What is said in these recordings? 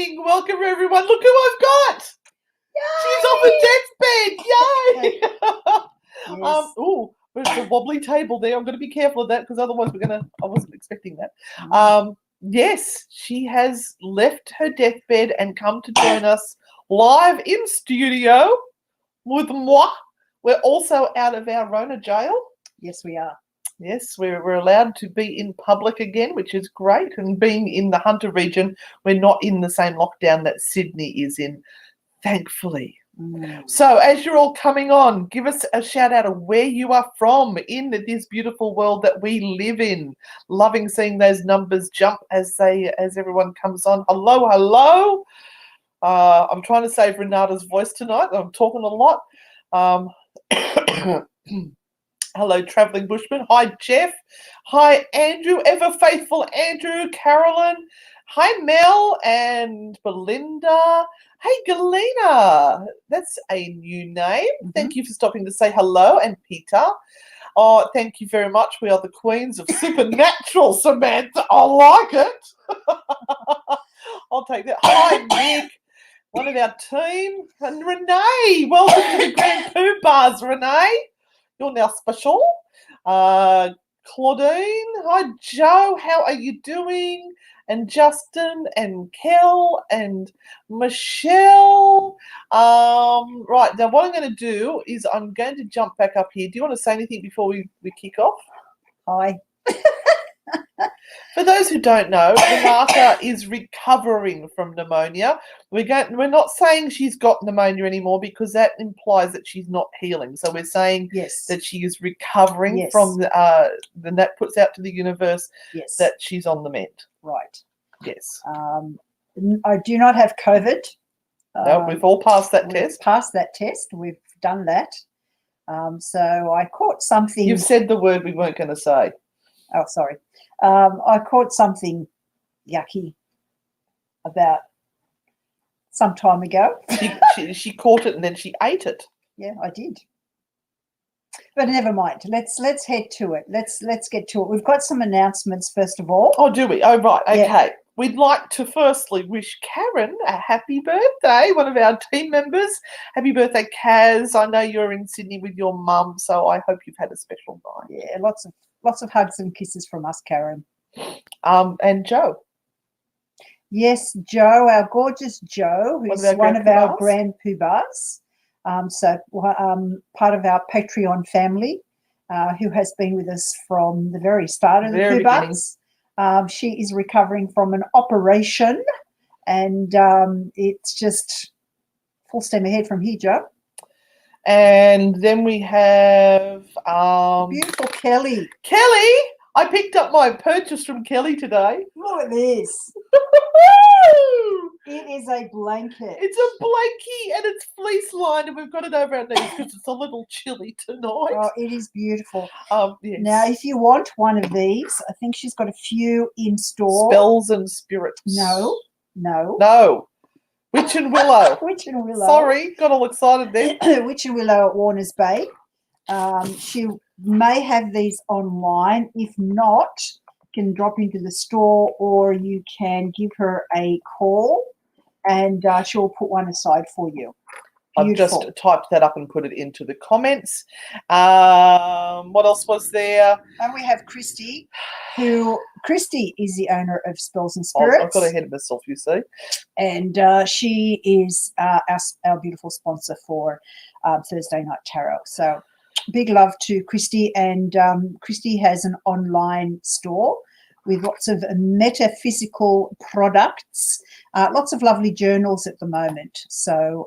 morning. Welcome, everyone. Look who I've got. Yay! She's off a deathbed. Yay. Yes. There's a wobbly table there. I'm going to be careful of that because otherwise I wasn't expecting that. Yes, she has left her deathbed and come to join us live in studio with moi. We're also out of our Rona jail. Yes, we are. Yes, we're allowed to be in public again, which is great. And being in the Hunter region, we're not in the same lockdown that Sydney is in, thankfully. So as you're all coming on, give us a shout out of where you are from in this beautiful world that we live in. Loving seeing those numbers jump as everyone comes on. Hello, hello. I'm trying to save Renata's voice tonight. I'm talking a lot. Hello, Travelling Bushman. Hi, Jeff. Hi, Andrew, ever faithful Andrew, Carolyn. Hi, Mel and Belinda. Hey, Galena. That's a new name. Thank you for stopping to say hello. And Peter. Oh, thank you very much. We are the queens of supernatural, Samantha. I like it. I'll take that. Hi, Nick. One of our team. And Renee. Welcome to the Grand Poo Bars, Renee. You're now special. Claudine. Hi, Joe. How are you doing? And Justin and Kel and Michelle. Right, now what I'm going to do is I'm going to jump back up here. Do you want to say anything before we kick off? Hi. For those who don't know, Renata is recovering from pneumonia. We're not saying she's got pneumonia anymore because that implies that she's not healing. So we're saying that she is recovering from then that puts out to the universe that she's on the mend. Right. Yes. I do not have COVID. No, we've all passed that test. Passed that test. We've done that. So I caught something. You've said the word we weren't going to say. Oh, sorry. I caught something yucky about some time ago. She caught it and then she ate it. Yeah, I did. But never mind. Let's head to it. Let's get to it. We've got some announcements first of all. Oh, do we? Oh, right. Okay. Yeah. We'd like to firstly wish Karen a happy birthday, one of our team members. Happy birthday, Kaz. I know you're in Sydney with your mum, so I hope you've had a special night. Yeah, lots of hugs and kisses from us, Karen. And Joe. Yes, Joe, our gorgeous Joe, who's one of our grand poobahs. Part of our Patreon family, who has been with us from the very start of the poobahs. She is recovering from an operation, and it's just full steam ahead from here, Joe. And then we have beautiful Kelly. Kelly, I picked up my purchase from Kelly today. Look at this. It is a blanket. It's a blankie and it's fleece lined, and we've got it over our knees because it's a little chilly tonight. Oh, it is beautiful. Yes. Now, if you want one of these, I think she's got a few in store. Spells and Spirits. No. Witch and Willow. Witch and Willow. Sorry, got all excited there. Witch and Willow at Warners Bay. She may have these online. If not, you can drop into the store or you can give her a call and she'll put one aside for you. Beautiful. I've just typed that up and put it into the comments. What else was there? And we have Christy, Christy is the owner of Spells and Spirits. I've got ahead of myself, you see. And she is our beautiful sponsor for Thursday Night Tarot. So big love to Christy. And Christy has an online store with lots of metaphysical products, lots of lovely journals at the moment. So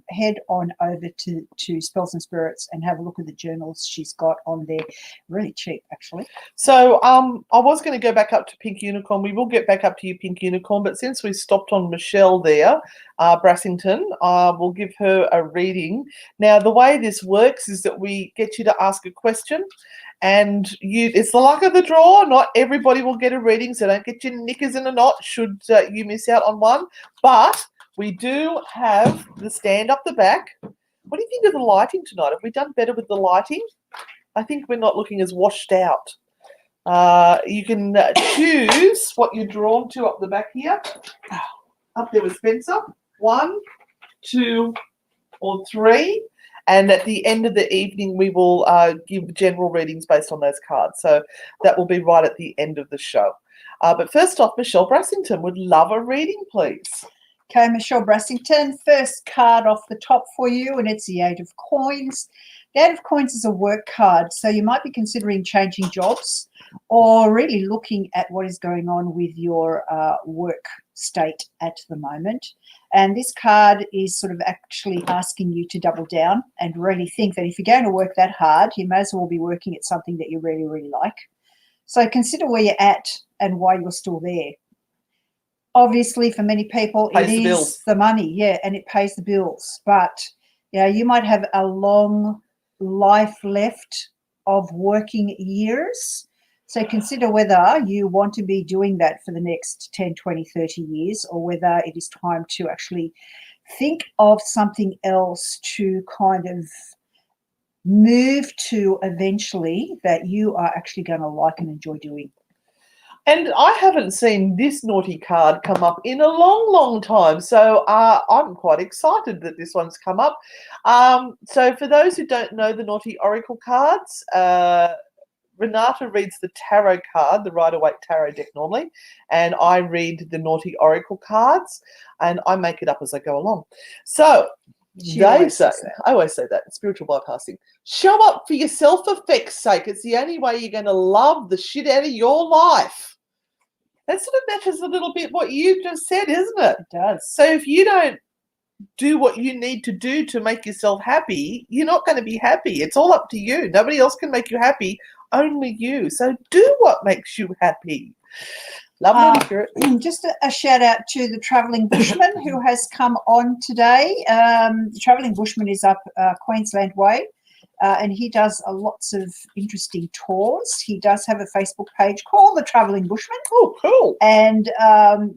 head on over to Spells and Spirits and have a look at the journals she's got on there. Really cheap, actually. So I was going to go back up to Pink Unicorn. We will get back up to you, Pink Unicorn. But since we stopped on Michelle there, Brassington, we'll give her a reading. Now, the way this works is that we get you to ask a question. And it's the luck of the draw. Not everybody will get a reading, so don't get your knickers in a knot should you miss out on one. But we do have the stand up the back. What do you think of the lighting tonight? Have we done better with the lighting? I think we're not looking as washed out. You can choose what you're drawn to up the back here. Up there with Spencer. 1, 2, or 3. And at the end of the evening, we will give general readings based on those cards. So that will be right at the end of the show. But first off, Michelle Brassington would love a reading, please. Okay, Michelle Brassington, first card off the top for you, and it's the 8 of Coins. The 8 of Coins is a work card, so you might be considering changing jobs or really looking at what is going on with your work state at the moment. And this card is sort of actually asking you to double down and really think that if you're going to work that hard, you may as well be working at something that you really, really like. So consider where you're at and why you're still there. Obviously, for many people, it is the money, yeah, and it pays the bills. But you know, you might have a long life left of working years. So consider whether you want to be doing that for the next 10, 20, 30 years, or whether it is time to actually think of something else to kind of move to eventually that you are actually going to like and enjoy doing. And I haven't seen this naughty card come up in a long, long time. So I'm quite excited that this one's come up. So for those who don't know the naughty oracle cards, Renata reads the tarot card, the Rider-Waite tarot deck normally, and I read the naughty oracle cards, and I make it up as I go along. So they say, I always say that, spiritual bypassing, show up for yourself for feck's sake. It's the only way you're going to love the shit out of your life. That sort of matches a little bit what you just said, isn't it? It does. So if you don't do what you need to do to make yourself happy, you're not going to be happy. It's all up to you. Nobody else can make you happy, only you. So do what makes you happy. Lovely spirit. Just a shout out to the Travelling Bushman who has come on today. The Travelling Bushman is up Queensland Way. And he does lots of interesting tours. He does have a Facebook page called The Travelling Bushman. Oh, cool. And,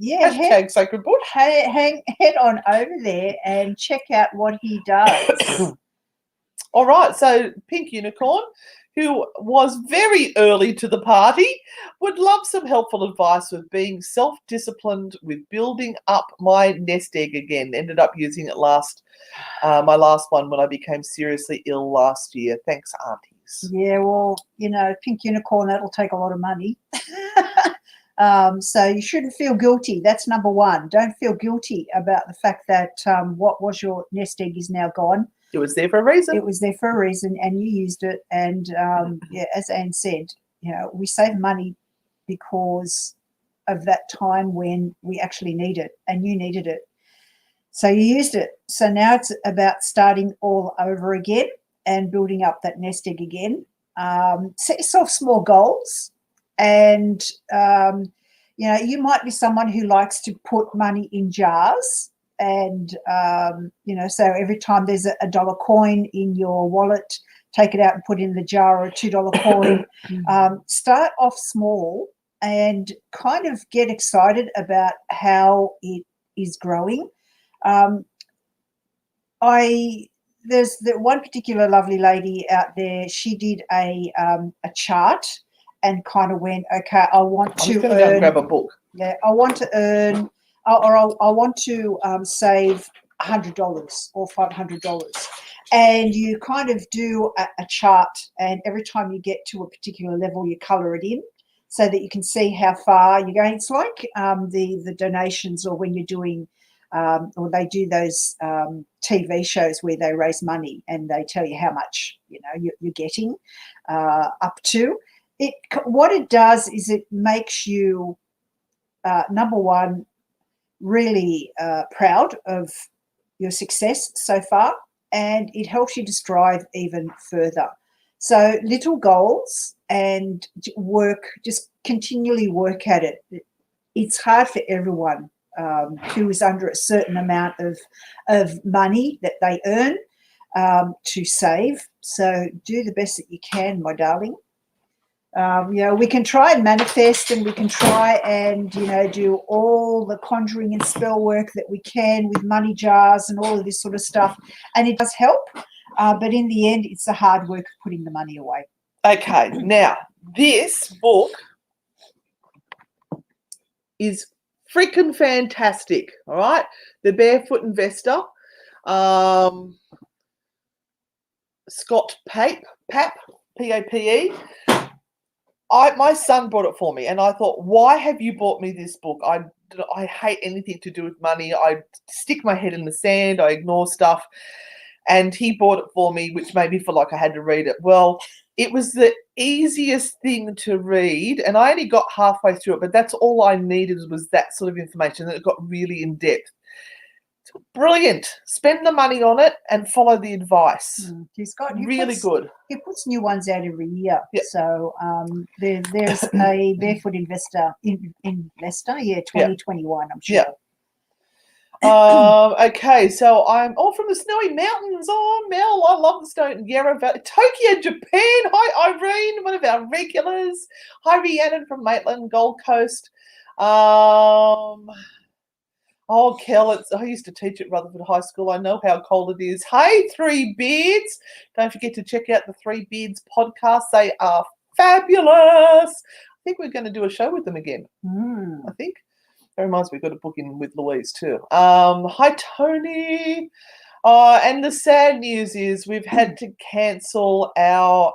yeah. Hashtag Sacred Bush. Head on over there and check out what he does. All right. So Pink Unicorn, who was very early to the party, would love some helpful advice with being self-disciplined with building up my nest egg again. Ended up using it my last one when I became seriously ill last year. Thanks, aunties. Yeah, well, you know, Pink Unicorn, that'll take a lot of money. So you shouldn't feel guilty. That's number one. Don't feel guilty about the fact that what was your nest egg is now gone. It was there for a reason. It was there for a reason, and you used it. And yeah, as Anne said, you know, we save money because of that time when we actually need it, and you needed it. So you used it. So now it's about starting all over again and building up that nest egg again. Set yourself small goals, and you know, you might be someone who likes to put money in jars. And, you know, so every time there's a dollar coin in your wallet, take it out and put it in the jar, or a $2 coin. Start off small and kind of get excited about how it is growing. There's the one particular lovely lady out there. She did a chart and kind of went, okay, I want to go and grab a book. Yeah, I want to earn, or I want to save $100 or $500. And you kind of do a chart, and every time you get to a particular level, you colour it in so that you can see how far you're going. It's like the donations, or when you're doing, or they do those TV shows where they raise money and they tell you how much, you know, you're getting up to. What it does is it makes you, number one, really proud of your success so far, and it helps you to strive even further. So little goals and just continually work at it. It's hard for everyone who is under a certain amount of money that they earn to save. So do the best that you can, my darling. You know, we can try and manifest, and we can try and, you know, do all the conjuring and spell work that we can with money jars and all of this sort of stuff, and it does help, but in the end, it's the hard work of putting the money away. Okay, now this book is freaking fantastic. All right. The Barefoot Investor. Scott Pap, P-A-P-E. My son bought it for me, and I thought, why have you bought me this book? I hate anything to do with money. I stick my head in the sand. I ignore stuff. And he bought it for me, which made me feel like I had to read it. Well, it was the easiest thing to read, and I only got halfway through it, but that's all I needed was that sort of information, and it got really in-depth. Brilliant. Spend the money on it and follow the advice. Really good. He puts new ones out every year. Yep. So there's a Barefoot Investor, 2021, I'm sure. Yeah. Okay, so I'm from the snowy mountains. Oh, Mel, I love the Stone Yarra Valley. Tokyo, Japan. Hi, Irene, one of our regulars. Hi, Rhiannon from Maitland, Gold Coast. Oh, Kel, I used to teach at Rutherford High School. I know how cold it is. Hey, Three Beards. Don't forget to check out the Three Beards podcast. They are fabulous. I think we're going to do a show with them again. I think. That reminds me, we've got a book in with Louise too. Hi, Tony. And the sad news is we've had to cancel our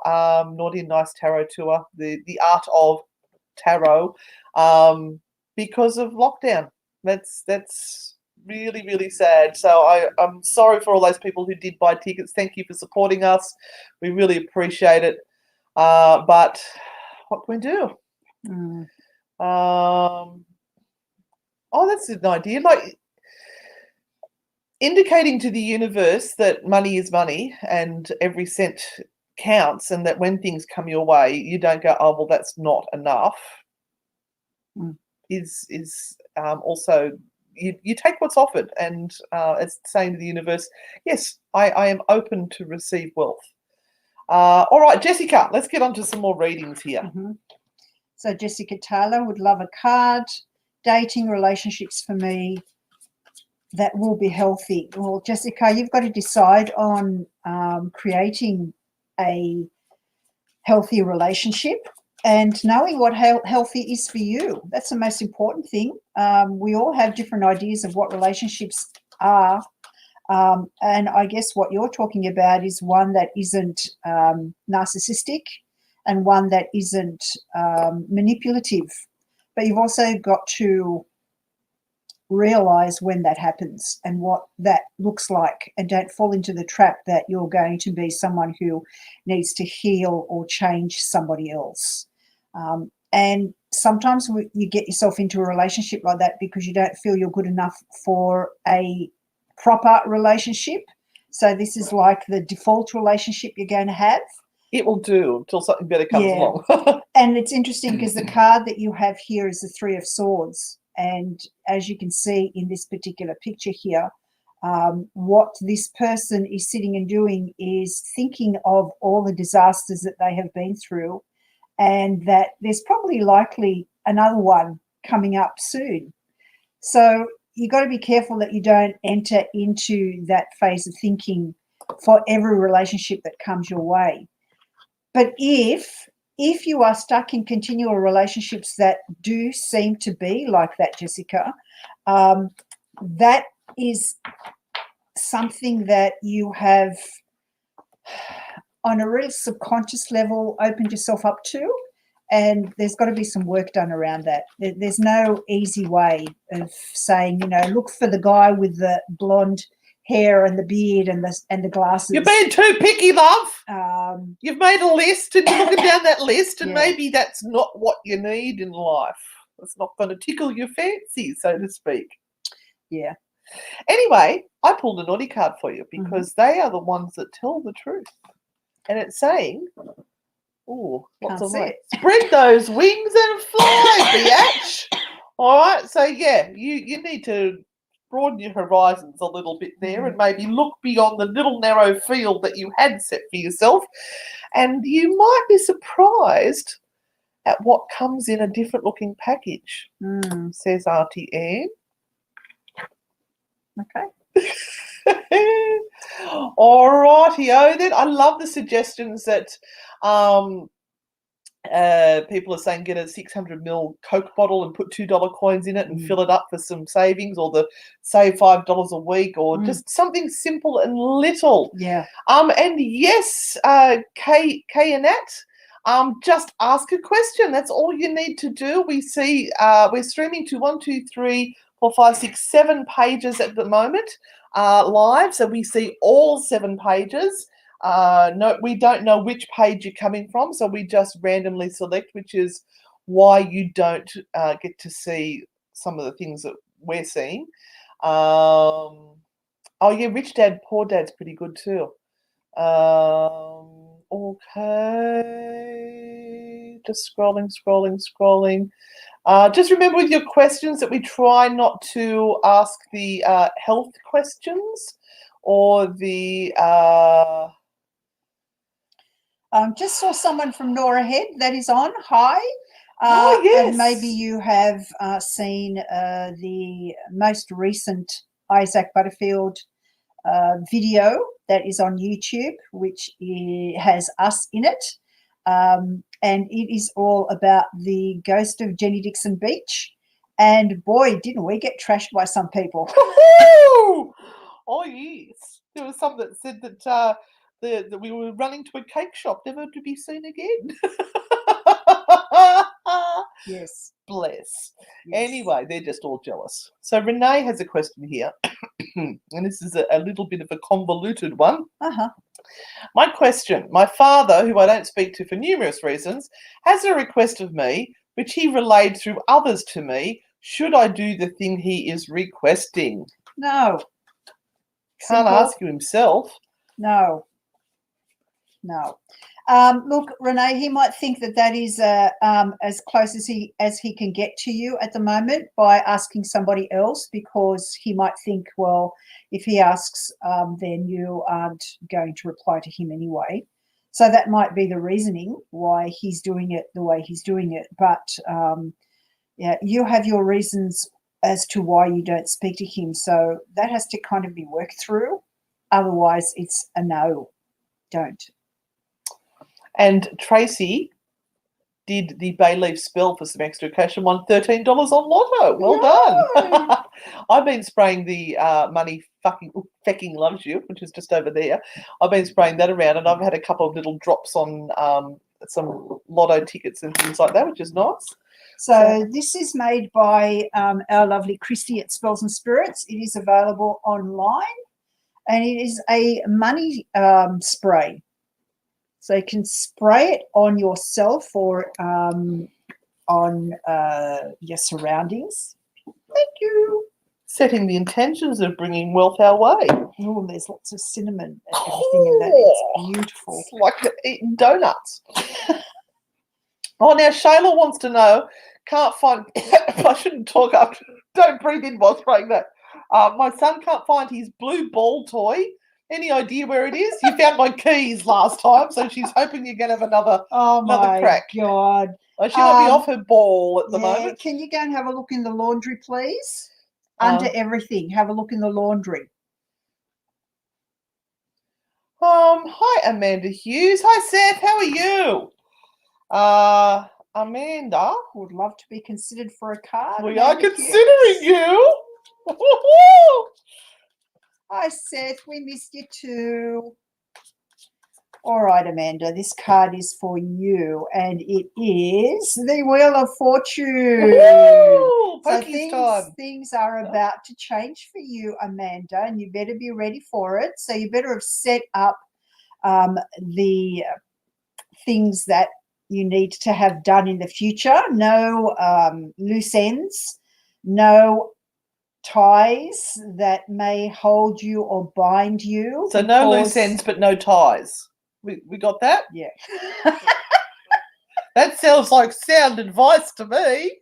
Naughty and Nice Tarot tour, the Art of Tarot, because of lockdown. That's really, really sad. So I'm sorry for all those people who did buy tickets. Thank you for supporting us. We really appreciate it. But what can we do? Oh, that's an idea. Like indicating to the universe that money is money and every cent counts, and that when things come your way, you don't go, oh, well, that's not enough. Is also you take what's offered, and it's saying to the universe, yes, I am open to receive wealth. All right, Jessica, let's get on to some more readings here. So Jessica Taylor would love a card. Dating, relationships for me that will be healthy. Well, Jessica, you've got to decide on creating a healthy relationship and knowing what healthy is for you. That's the most important thing. We all have different ideas of what relationships are. And I guess what you're talking about is one that isn't narcissistic and one that isn't manipulative. But you've also got to realize when that happens and what that looks like, and don't fall into the trap that you're going to be someone who needs to heal or change somebody else. And sometimes you get yourself into a relationship like that because you don't feel you're good enough for a proper relationship. So this is like the default relationship you're going to have. It will do until something better comes along. And it's interesting because the card that you have here is the Three of Swords. And as you can see in this particular picture here, what this person is sitting and doing is thinking of all the disasters that they have been through, and that there's probably likely another one coming up soon. So you've got to be careful that you don't enter into that phase of thinking for every relationship that comes your way. But if you are stuck in continual relationships that do seem to be like that, Jessica, that is something that you have on a real subconscious level opened yourself up to, and there's got to be some work done around that. There's no easy way of saying, look for the guy with the blonde hair and the beard and the glasses. You're being too picky, love. You've made a list and you're looking down that list, and maybe that's not what you need in life. It's not going to tickle your fancy, so to speak. Yeah. Anyway, I pulled a naughty card for you because they are the ones that tell the truth. And it's saying, lots of light. Spread those wings and fly, biatch. All right, so you need to broaden your horizons a little bit there and maybe look beyond the little narrow field that you had set for yourself, and you might be surprised at what comes in a different looking package, says Auntie Anne. Okay. All righty-o then. I love the suggestions that People are saying get a 600ml Coke bottle and put $2 coins in it and fill it up for some savings, or the save $5 a week, or just something simple and little. Yeah. And yes, Kay and Nat, just ask a question. That's all you need to do. We see we're streaming to 1, 2, 3, 4, 5, 6, 7 pages at the moment live. So we see all 7 pages. No, we don't know which page you're coming from, so we just randomly select, which is why you don't get to see some of the things that we're seeing. Oh yeah, Rich Dad, Poor Dad's pretty good too. Okay, just scrolling. Just remember with your questions that we try not to ask the health questions or the just saw someone from Nora Head that is on. Hi. Oh, yes. And maybe you have seen the most recent Isaac Butterfield video that is on YouTube, which has us in it. And it is all about the ghost of Jenny Dixon Beach. And boy, didn't we get trashed by some people. Oh, yes. There was some that said that that we were running to a cake shop, never to be seen again. Yes. Bless. Yes. Anyway, they're just all jealous. So Renee has a question here, and this is a little bit of a convoluted one. Uh-huh. My question, my father, who I don't speak to for numerous reasons, has a request of me, which he relayed through others to me. Should I do the thing he is requesting? No. Can't ask you himself. No. Look, Renee, he might think that is as close as he can get to you at the moment by asking somebody else, because he might think, well, if he asks, then you aren't going to reply to him anyway. So that might be the reasoning why he's doing it the way he's doing it. But yeah, you have your reasons as to why you don't speak to him. So that has to kind of be worked through. Otherwise, it's a no, don't. And Tracy did the bay leaf spell for some extra cash and won $13 on Lotto. Well done. I've been spraying the money fecking loves you, which is just over there. I've been spraying that around, and I've had a couple of little drops on some Lotto tickets and things like that, which is nice. So this is made by our lovely Christy at Spells and Spirits. It is available online, and it is a money spray. So you can spray it on yourself or on your surroundings. Thank you. Setting the intentions of bringing wealth our way. Oh, there's lots of cinnamon and everything in that. It's beautiful. It's like eating donuts. Oh, now Shayla wants to know, can't find, I shouldn't talk up, don't breathe in while spraying that. My son can't find his blue ball toy. Any idea where it is? You found my keys last time, so she's hoping you're going to have another crack. God. Oh, she might be off her ball at the moment. Can you go and have a look in the laundry, please? Under everything, have a look in the laundry. Hi, Amanda Hughes. Hi, Seth. How are you? Amanda. Would love to be considered for a card. We are considering you. Hi, Seth. We missed you too. All right, Amanda. This card is for you, and it is the Wheel of Fortune. So things are about to change for you, Amanda, and you better be ready for it. So you better have set up the things that you need to have done in the future. No loose ends. No ties that may hold you or bind you. So no loose ends, but no ties. We got that? Yeah. That sounds like sound advice to me.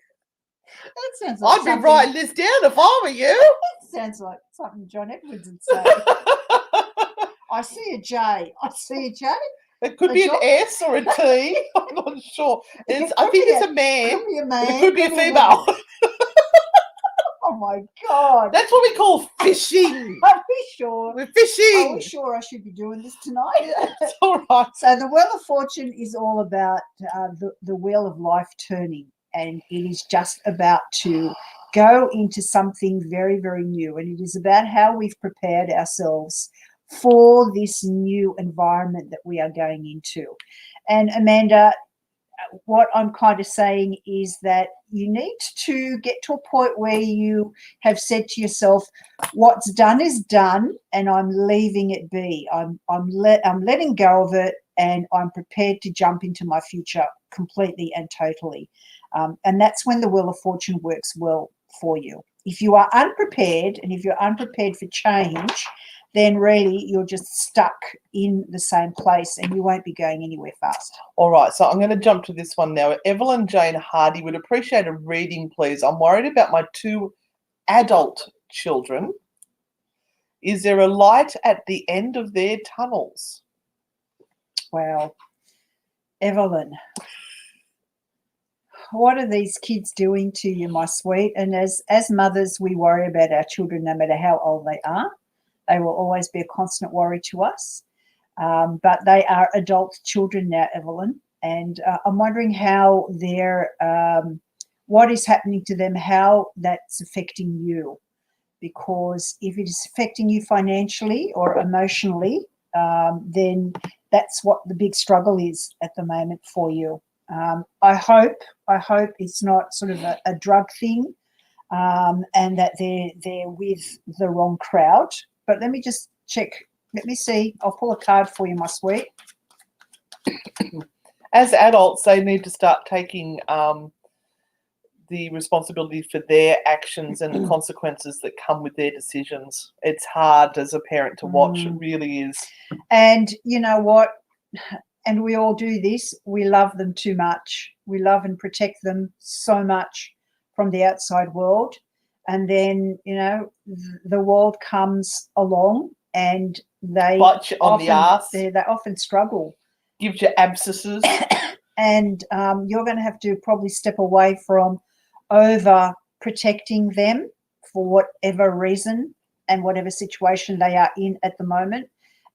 That sounds like I'd be writing this down if I were you. That sounds like something John Edwards would say. I see a J. It could be an S or a T. I'm not sure. I think it's a man. Could be a man. It could be a female. Oh my God. That's what we call fishing. Are we sure? We're Are fishing. we sure I should be doing this tonight? It's all right. So the Wheel of Fortune is all about the wheel of life turning, and it is just about to go into something very, very new, and it is about how we've prepared ourselves for this new environment that we are going into. And Amanda, what I'm kind of saying is that you need to get to a point where you have said to yourself, what's done is done, and I'm leaving it be. I'm letting go of it, and I'm prepared to jump into my future completely and totally. And that's when the Wheel of Fortune works well for you. If you are unprepared, and if you're unprepared for change, then really you're just stuck in the same place and you won't be going anywhere fast. All right, so I'm going to jump to this one now. Evelyn Jane Hardy would appreciate a reading, please. I'm worried about my 2 adult children. Is there a light at the end of their tunnels? Well, Evelyn, what are these kids doing to you, my sweet? And as mothers, we worry about our children no matter how old they are. They will always be a constant worry to us. But they are adult children now, Evelyn. And I'm wondering how what is happening to them, how that's affecting you. Because if it is affecting you financially or emotionally, then that's what the big struggle is at the moment for you. I hope it's not sort of a drug thing, and that they're with the wrong crowd. But let me just check. Let me see. I'll pull a card for you, my sweet. As adults, they need to start taking the responsibility for their actions and the consequences that come with their decisions. It's hard as a parent to watch. It really is. And you know what? And we all do this. We love them too much. We love and protect them so much from the outside world. And then, you know, the world comes along and they Bite you on the arse. They often struggle. Gives you abscesses. And you're going to have to probably step away from over protecting them for whatever reason and whatever situation they are in at the moment.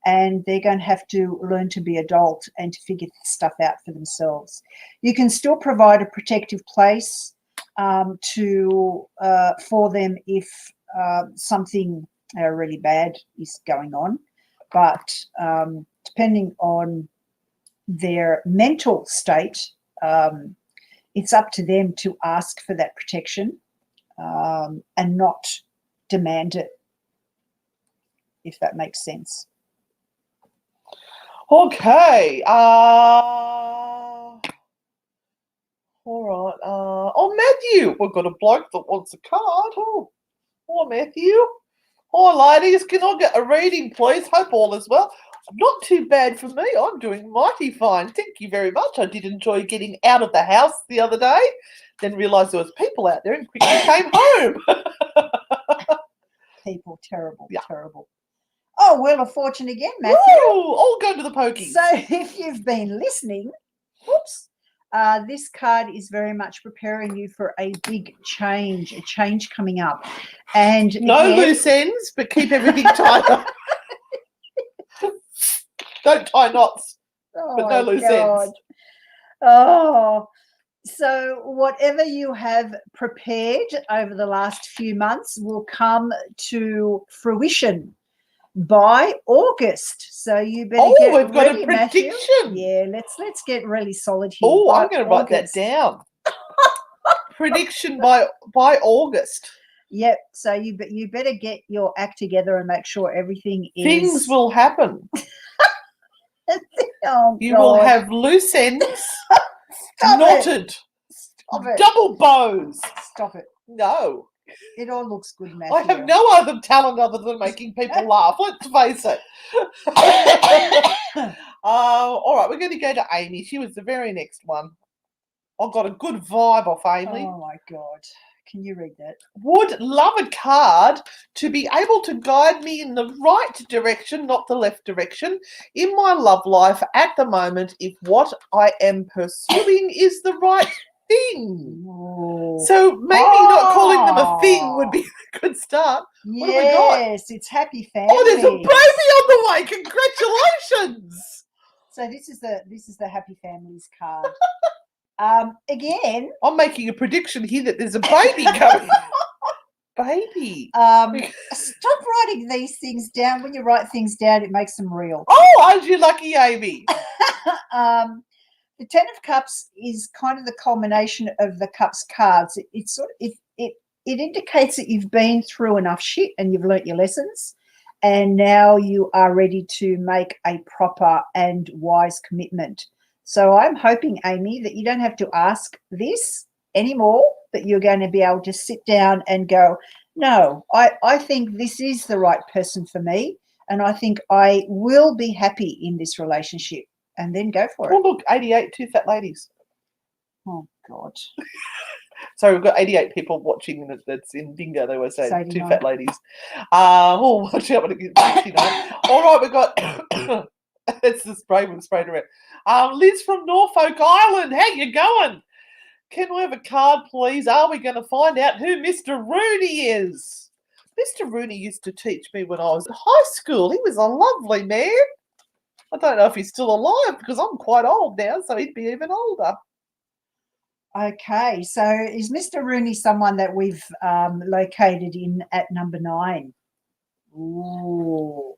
And they're going to have to learn to be adult and to figure stuff out for themselves. You can still provide a protective place for them if something really bad is going on. But depending on their mental state, it's up to them to ask for that protection and not demand it, if that makes sense. Okay. All right. Matthew. We've got a bloke that wants a card. Oh, Matthew. Hi, ladies. Can I get a reading, please? Hope all is well. Not too bad for me. I'm doing mighty fine. Thank you very much. I did enjoy getting out of the house the other day. Then realised there was people out there and quickly came home. People, terrible, Yeah. terrible. Oh, Wheel of Fortune again, Matthew. Woo! All go to the pokies. So if you've been listening, this card is very much preparing you for a big change, a change coming up. And no again, loose ends, but keep everything tied up. Don't tie knots, but no loose ends. Oh, so whatever you have prepared over the last few months will come to fruition by August. So you better get we've got ready, a prediction. Matthew. Yeah, let's get really solid here. Oh, I'm going to write that down. Prediction by August. Yep. So you better get your act together and make sure everything is. Things will happen. Oh, you will have loose ends, knotted, double bows. Stop it. No. It all looks good, Matthew. I have no other talent other than making people laugh. Let's face it. All right, we're going to go to Amy. She was the very next one. I got a good vibe off Amy. Oh, my God. Can you read that? Would love a card to be able to guide me in the right direction, not the left direction, in my love life at the moment if what I am pursuing is the right thing. Ooh. So maybe not calling them a thing would be a good start. What have we got? Yes, it's happy family. Oh, there's a baby on the way. Congratulations. So this is the happy families card. Again, I'm making a prediction here that there's a baby coming. Baby. stop writing these things down. When you write things down, it makes them real. Oh, aren't you lucky, Amy? The Ten of Cups is kind of the culmination of the Cups cards. It indicates that you've been through enough shit and you've learnt your lessons, and now you are ready to make a proper and wise commitment. So I'm hoping, Amy, that you don't have to ask this anymore, that you're going to be able to sit down and go, no, I think this is the right person for me, and I think I will be happy in this relationship, and then go for it. Oh, look, 88, 2 fat ladies. Oh, God. So we've got 88 people watching that's in bingo, they were saying, 2 89. fat ladies. Oh, watch out when it gets 69. All right, we've got, it's the spray we've sprayed around. Liz from Norfolk Island, how you going? Can we have a card, please? Are we going to find out who Mr. Rooney is? Mr. Rooney used to teach me when I was at high school. He was a lovely man. I don't know if he's still alive because I'm quite old now, so he'd be even older. Okay, so is Mr. Rooney someone that we've located in at number 9? Ooh.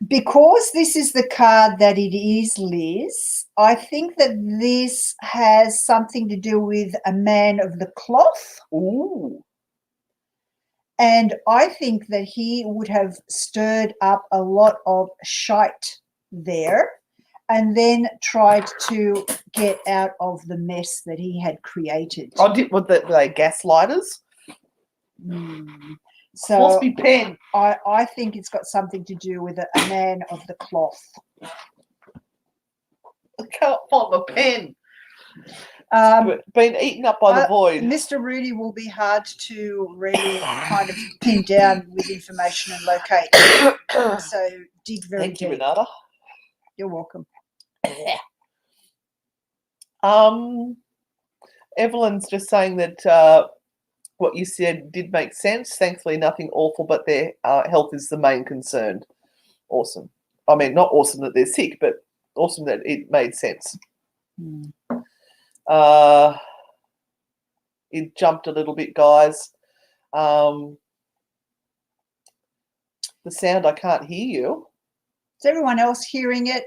Because this is the card that it is, Liz, I think that this has something to do with a man of the cloth. Ooh. And I think that he would have stirred up a lot of shite there and then tried to get out of the mess that he had created. Were they gaslighters? So Lost me pen. I think it's got something to do with a man of the cloth. I can't find my pen. Been eaten up by the void. Mr. Rooney will be hard to really kind of pin down with information and locate. So dig very Thank you, deep. Renata. You're welcome. Evelyn's just saying that what you said did make sense. Thankfully, nothing awful, but their health is the main concern. Awesome. I mean, not awesome that they're sick, but awesome that it made sense. It jumped a little bit, guys. The sound, I can't hear you. Is everyone else hearing it?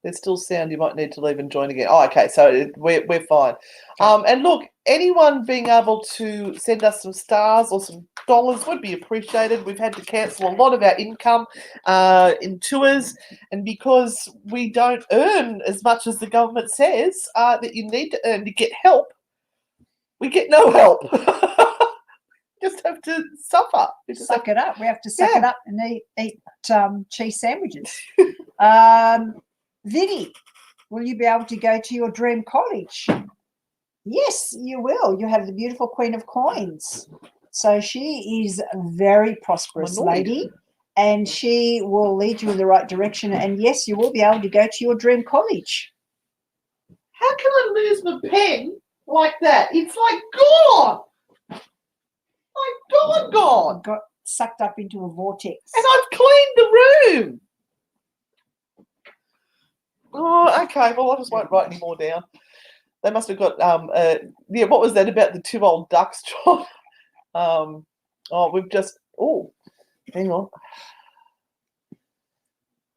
There's still sound. You might need to leave and join again. Oh, okay. So we're fine. And look, anyone being able to send us some stars or some dollars would be appreciated. We've had to cancel a lot of our income in tours, and because we don't earn as much as the government says that you need to earn to get help, we get no help. Just have to suffer. Suck it up. We have to suck it up and eat cheese sandwiches. Vinny, will you be able to go to your dream college? Yes, you will. You have the beautiful Queen of Coins. So she is a very prosperous lady, and she will lead you in the right direction. And yes, you will be able to go to your dream college. How can I lose my pen like that? It's like gone. Like gone. Got sucked up into a vortex. And I've cleaned the room. Oh, okay. Well, I just won't write any more down. They must have got what was that about the 2 old ducks, John? Hang on.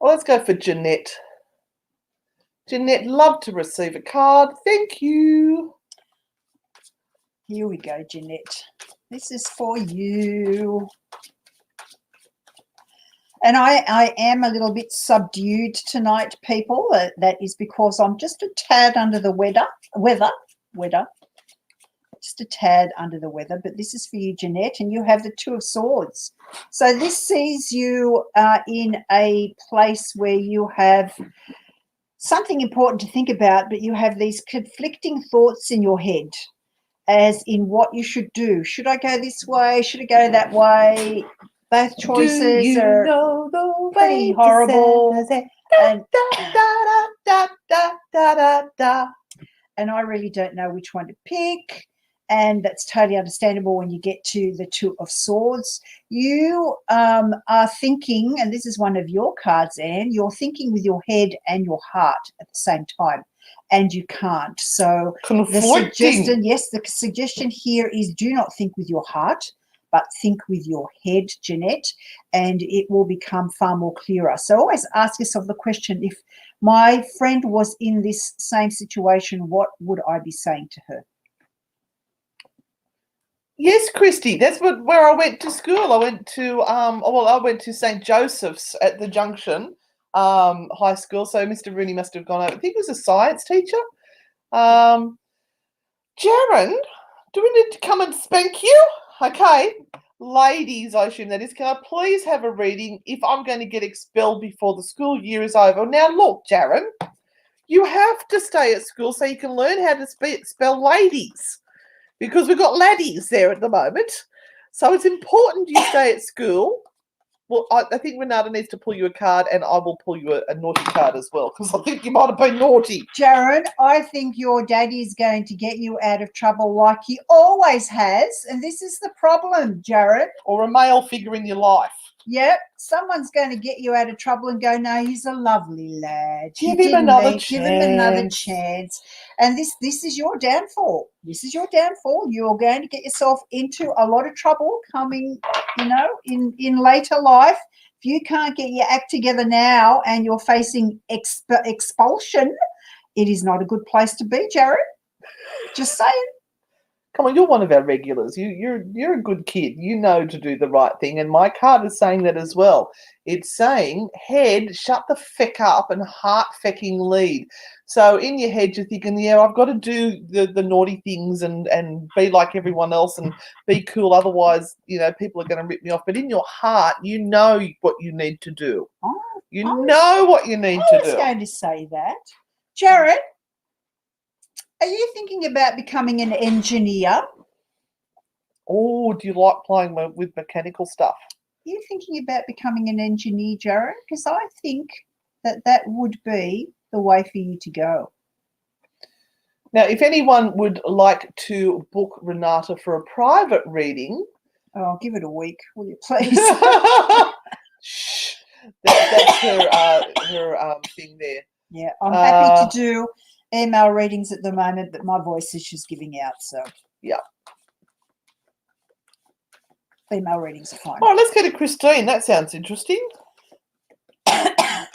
Well, let's go for Jeanette. Jeanette, love to receive a card. Thank you. Here we go, Jeanette. This is for you. And I am a little bit subdued tonight, people. That is because I'm just a tad under the weather. Just a tad under the weather. But this is for you, Jeanette, and you have the 2 of Swords. So this sees you in a place where you have something important to think about, but you have these conflicting thoughts in your head, as in what you should do. Should I go this way? Should I go that way? Both choices are pretty horrible. And, Da, da, da, da, da, da. and I really don't know which one to pick. And that's totally understandable when you get to the Two of Swords. You are thinking, and this is one of your cards, Anne, you're thinking with your head and your heart at the same time, and you can't. So the suggestion, yes, the suggestion here is do not think with your heart, but think with your head, Jeanette, and it will become far more clearer. So always ask yourself the question, if my friend was in this same situation, what would I be saying to her? Yes, Christy, that's where I went to school. I went to I went to St. Joseph's at the Junction high school. So Mr. Rooney must have gone over. I think he was a science teacher. Jaren, do we need to come and spank you? Okay. Ladies, I assume that is, can I please have a reading if I'm going to get expelled before the school year is over? Now look, Jaren, you have to stay at school so you can learn how to spell ladies. Because we've got laddies there at the moment. So it's important you stay at school. Well, I think Renata needs to pull you a card, and I will pull you a naughty card as well, because I think you might have been naughty. Jaren, I think your daddy is going to get you out of trouble like he always has, and this is the problem, Jaren. Or a male figure in your life. Yep, someone's going to get you out of trouble and go, no, he's a lovely lad. Give him another chance. Give him another chance. And this is your downfall. This is your downfall. You're going to get yourself into a lot of trouble coming, in later life. If you can't get your act together now and you're facing expulsion, it is not a good place to be, Jared. Just saying. Come on, you're one of our regulars. You're a good kid. You know to do the right thing. And my card is saying that as well. It's saying, head, shut the feck up, and heart fecking lead. So in your head, you're thinking, yeah, I've got to do the naughty things and be like everyone else and be cool. Otherwise, people are going to rip me off. But in your heart, you know what you need to do. You know what you need to do. I was going to say that. Jared, are you thinking about becoming an engineer? Oh, do you like playing with mechanical stuff? Are you thinking about becoming an engineer, Jared? Because I think that would be the way for you to go. Now, if anyone would like to book Renata for a private reading... Oh, give it a week, will you please? Shh. That's her thing there. Yeah, I'm happy to do email readings at the moment, but my voice is just giving out, so. Yeah. Email readings are fine. All right, let's go to Christine. That sounds interesting. I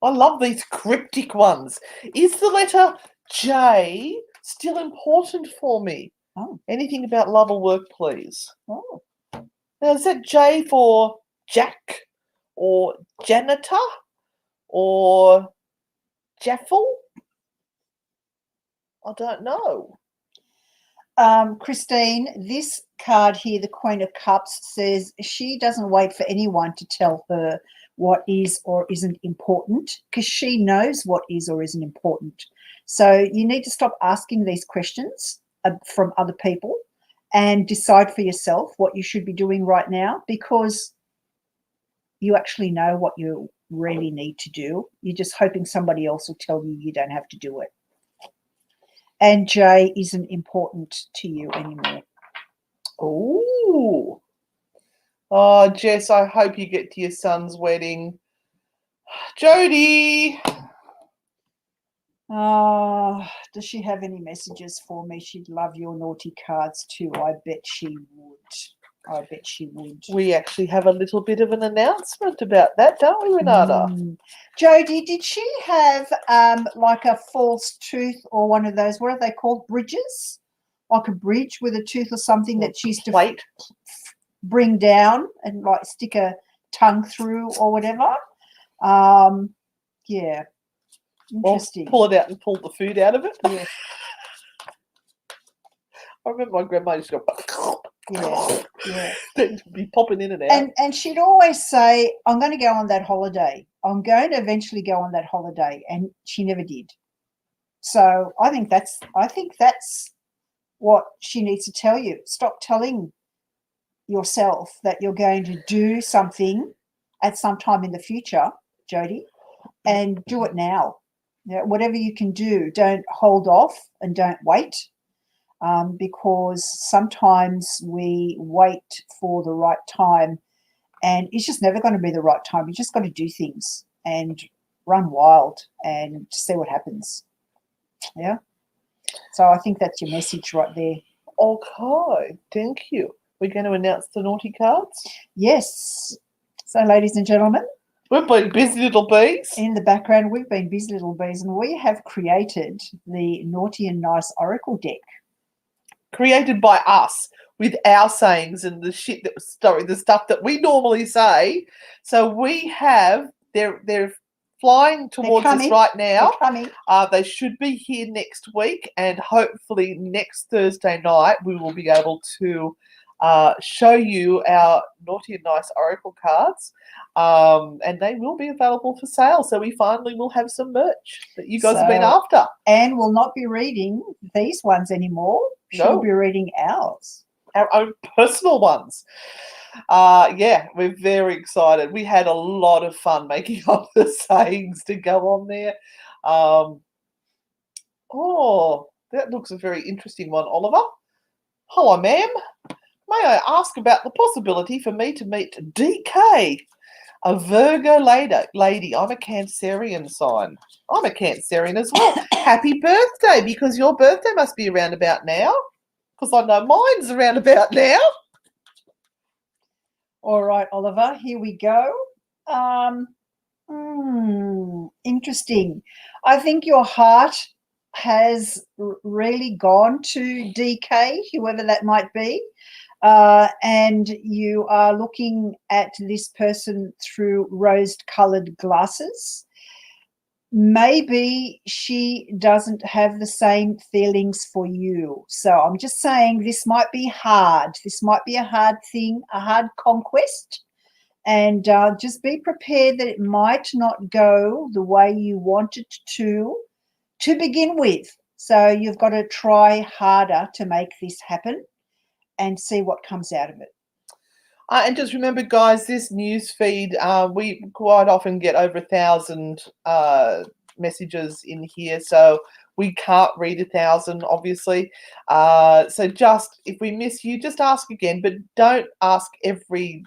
love these cryptic ones. Is the letter J still important for me? Oh. Anything about love or work, please? Oh. Now, is that J for Jack or janitor or Jaffel? I don't know. Christine, this card here, the Queen of Cups, says she doesn't wait for anyone to tell her what is or isn't important because she knows what is or isn't important. So you need to stop asking these questions from other people and decide for yourself what you should be doing right now, because you actually know what you really need to do. You're just hoping somebody else will tell you don't have to do it. And Jay isn't important to you anymore. Ooh. Oh, Jess, I hope you get to your son's wedding. Jody. Does she have any messages for me? She'd love your naughty cards too. I bet she would. I bet she would. We actually have a little bit of an announcement about that, don't we, Renata? Jody, did she have like a false tooth or one of those, what are they called, bridges? Like a bridge with a tooth or something that she used to bring down and like stick a tongue through or whatever? Yeah. Interesting. Well, pull it out and pull the food out of it. Yeah. I remember my grandma used to go... Yeah. They'd be popping in and out. And she'd always say, I'm going to go on that holiday. I'm going to eventually go on that holiday. And she never did. So I think that's what she needs to tell you. Stop telling yourself that you're going to do something at some time in the future Jody, and do it now. Whatever you can do, don't hold off and don't wait, because sometimes we wait for the right time and it's just never going to be the right time. You just got to do things and run wild and see what happens. Yeah. So I think that's your message right there. Okay, thank you. We're going to announce the naughty cards? Yes. So, ladies and gentlemen, we've been busy little bees. In the background, we've been busy little bees, and we have created the Naughty and Nice Oracle deck. Created by us with our sayings and the shit that was the stuff that we normally say. So we have, they're flying towards us right now. They should be here next week, and hopefully next Thursday night we will be able to show you our Naughty and Nice Oracle cards, and they will be available for sale. So we finally will have some merch that you guys have been after. And we'll not be reading these ones anymore. She'll be reading ours. Our own personal ones. Yeah, we're very excited. We had a lot of fun making up the sayings to go on there. Oh, that looks a very interesting one, Oliver. Hello, ma'am. May I ask about the possibility for me to meet DK, a Virgo lady? I'm a Cancerian sign. I'm a Cancerian as well. Happy birthday, because your birthday must be around about now. Because I know mine's around about now. All right, Oliver, here we go. Interesting. I think your heart has really gone to DK, whoever that might be, and you are looking at this person through rose-coloured glasses. Maybe she doesn't have the same feelings for you. So I'm just saying this might be hard. This might be a hard thing, a hard conquest. And just be prepared that it might not go the way you want it to begin with. So you've got to try harder to make this happen and see what comes out of it. And just remember, guys, this news feed, we quite often get over 1,000 messages in here, so we can't read 1,000, obviously. So just, if we miss you, just ask again, but don't ask every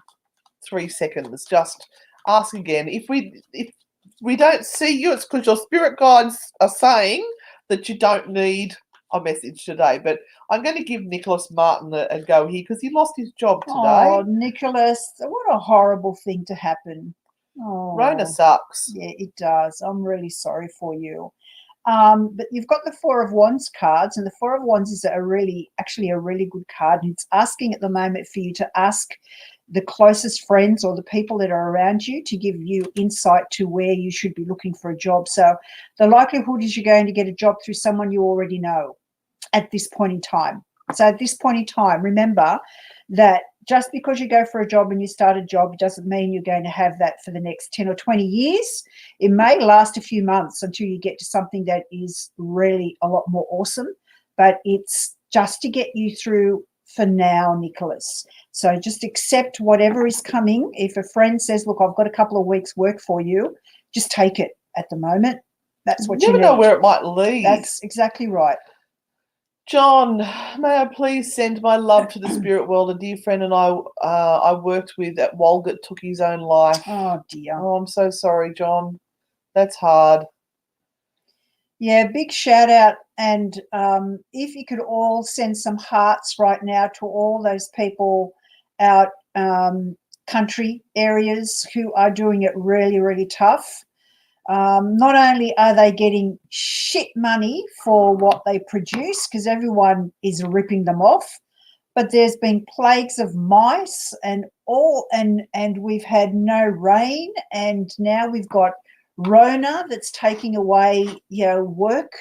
3 seconds. Just ask again. If we don't see you, it's because your spirit guides are saying that you don't need a message today. But I'm going to give Nicholas Martin a go here because he lost his job today. Oh, Nicholas, what a horrible thing to happen. Oh, Rona sucks. Yeah, it does. I'm really sorry for you. But you've got the Four of Wands cards, and the Four of Wands is actually a really good card. And it's asking at the moment for you to ask the closest friends or the people that are around you to give you insight to where you should be looking for a job. So the likelihood is you're going to get a job through someone you already know at this point in time. So at this point in time, remember that just because you go for a job and you start a job doesn't mean you're going to have that for the next 10 or 20 years. It may last a few months until you get to something that is really a lot more awesome, but it's just to get you through for now, Nicholas. So just accept whatever is coming. If a friend says, look, I've got a couple of weeks work for you, just take it at the moment. That's what you never know where it might lead. That's exactly right. John, may I please send my love to the spirit world? A dear friend and I worked with at Walgett took his own life. Oh, dear. Oh, I'm so sorry, John. That's hard. Yeah, big shout out. And if you could all send some hearts right now to all those people out country areas who are doing it really, really tough. Not only are they getting shit money for what they produce, because everyone is ripping them off, but there's been plagues of mice and we've had no rain, and now we've got Rona that's taking away, work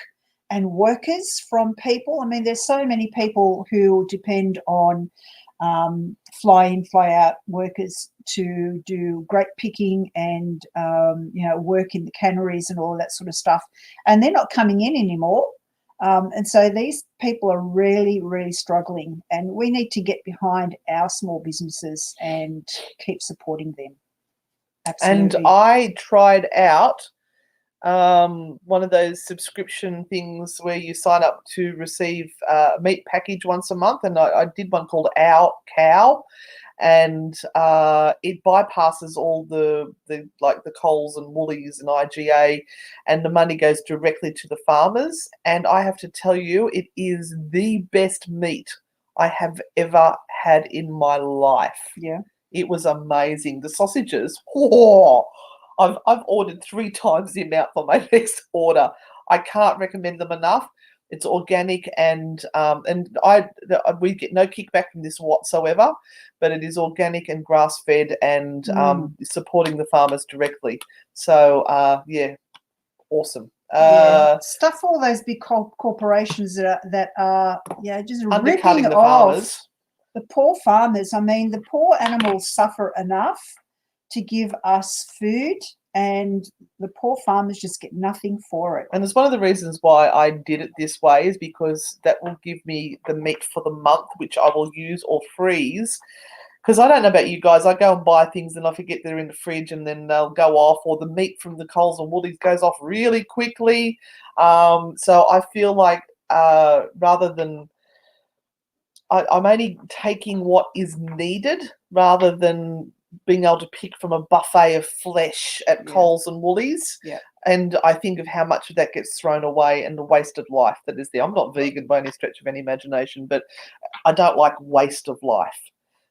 and workers from people. I mean, there's so many people who depend on fly in, fly out workers to do grape picking and, work in the canneries and all that sort of stuff. And they're not coming in anymore. And so these people are really, really struggling, and we need to get behind our small businesses and keep supporting them. And Absolutely. I tried out one of those subscription things where you sign up to receive a meat package once a month, and I did one called Our Cow, and it bypasses all the like the Coles and Woolies and IGA, and the money goes directly to the farmers. And I have to tell you, it is the best meat I have ever had in my life. Yeah. It was amazing. The sausages, oh, I've ordered 3 times the amount for my next order. I can't recommend them enough. It's organic, and we get no kickback from this whatsoever, but it is organic and grass fed, and supporting the farmers directly. So yeah, awesome. Stuff all those big corporations that are just Undercutting ripping the off farmers. the poor farmers. I mean, the poor animals suffer enough to give us food, and the poor farmers just get nothing for it. And it's one of the reasons why I did it this way, is because that will give me the meat for the month, which I will use or freeze. Because I don't know about you guys, I go and buy things and I forget they're in the fridge, and then they'll go off, or the meat from the Coles and Woolies goes off really quickly. So I feel like rather than I'm only taking what is needed rather than being able to pick from a buffet of flesh at Coles and Woolies. Yeah. And I think of how much of that gets thrown away and the wasted life that is there. I'm not vegan by any stretch of any imagination, but I don't like waste of life.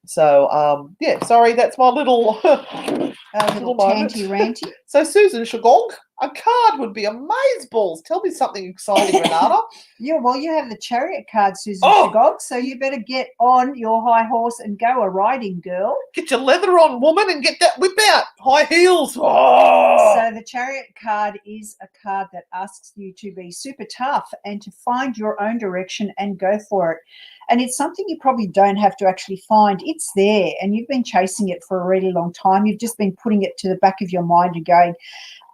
So, yeah, sorry, that's my little little tanty ranty. So, Susan Shagog, a card would be amazeballs. Tell me something exciting, Renata. Yeah, well, you have the chariot card, Susan Shagog, so you better get on your high horse and go a-riding, girl. Get your leather on, woman, and get that whip out. High heels. Oh. So the chariot card is a card that asks you to be super tough and to find your own direction and go for it. And it's something you probably don't have to actually find. It's there, and you've been chasing it for a really long time. You've just been putting it to the back of your mind and going,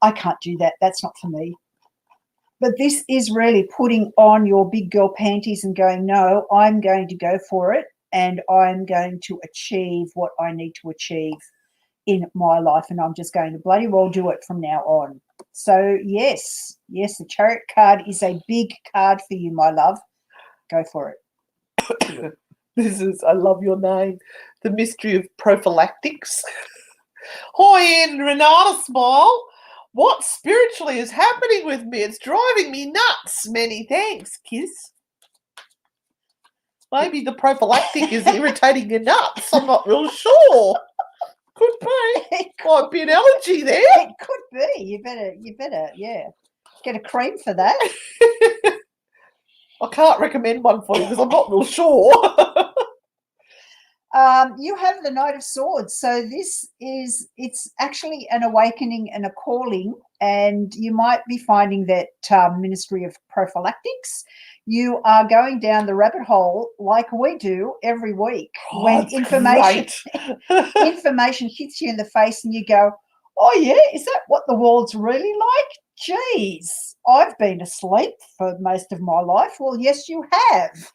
I can't do that. That's not for me. But this is really putting on your big girl panties and going, no, I'm going to go for it, and I'm going to achieve what I need to achieve in my life, and I'm just going to bloody well do it from now on. So, yes, the chariot card is a big card for you, my love. Go for it. I love your name, the mystery of prophylactics. Hi, and Renata Smile. What spiritually is happening with me? It's driving me nuts. Many thanks, kiss. Maybe the prophylactic is irritating your nuts. I'm not real sure. Could be. Might be an allergy there. It could be. You better, yeah, get a cream for that. I can't recommend one for you because I'm not real sure. You have the Knight of Swords. So it's actually an awakening and a calling, and you might be finding that Ministry of Prophylactics, you are going down the rabbit hole like we do every week when information hits you in the face and you go, oh yeah, is that what the world's really like? Geez, I've been asleep for most of my life. Well, yes, you have.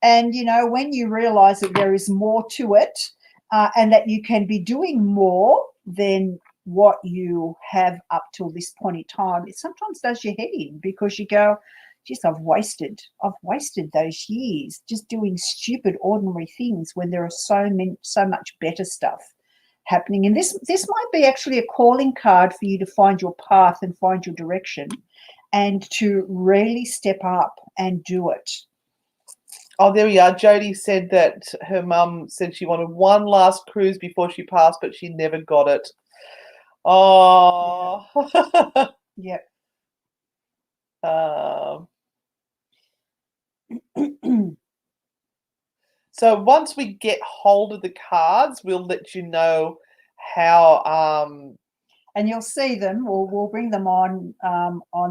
And, when you realize that there is more to it and that you can be doing more than what you have up till this point in time, it sometimes does your head in, because you go, geez, I've wasted those years just doing stupid, ordinary things when there are so much better stuff happening. And this might be actually a calling card for you to find your path and find your direction and to really step up and do it. Oh, there we are. Jodie said that her mum said she wanted one last cruise before she passed, but she never got it. Oh. Yeah. So once we get hold of the cards, we'll let you know how. And you'll see them. We'll bring them on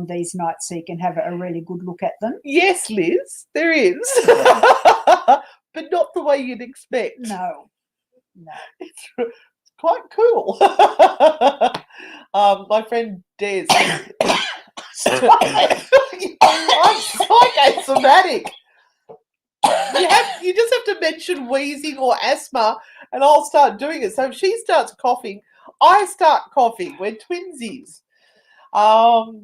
these nights so you can have a really good look at them. Yes, Liz, there is, but not the way you'd expect. No. It's quite cool. My friend Des. I'm psychosomatic. You just have to mention wheezing or asthma, and I'll start doing it. So if she starts coughing, I start coffee. We're twinsies. Oh,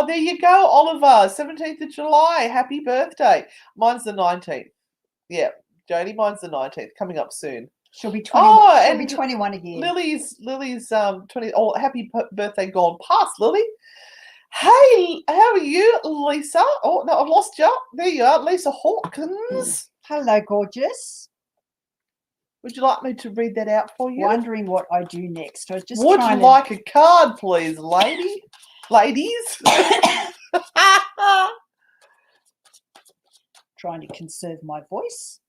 there you go, Oliver. 17th of July. Happy birthday. Mine's the 19th. Yeah, Jodie, mine's the 19th. Coming up soon. She'll be 21. Oh, she'll and be 21 again. Lily's 20. Oh, happy birthday gone past, Lily. Hey, how are you, Lisa? Oh no, I've lost you. There you are, Lisa Hawkins. Hello, gorgeous. Would you like me to read that out for you? Wondering what I do next. I was just Would trying you like a card, please, ladies? trying to conserve my voice.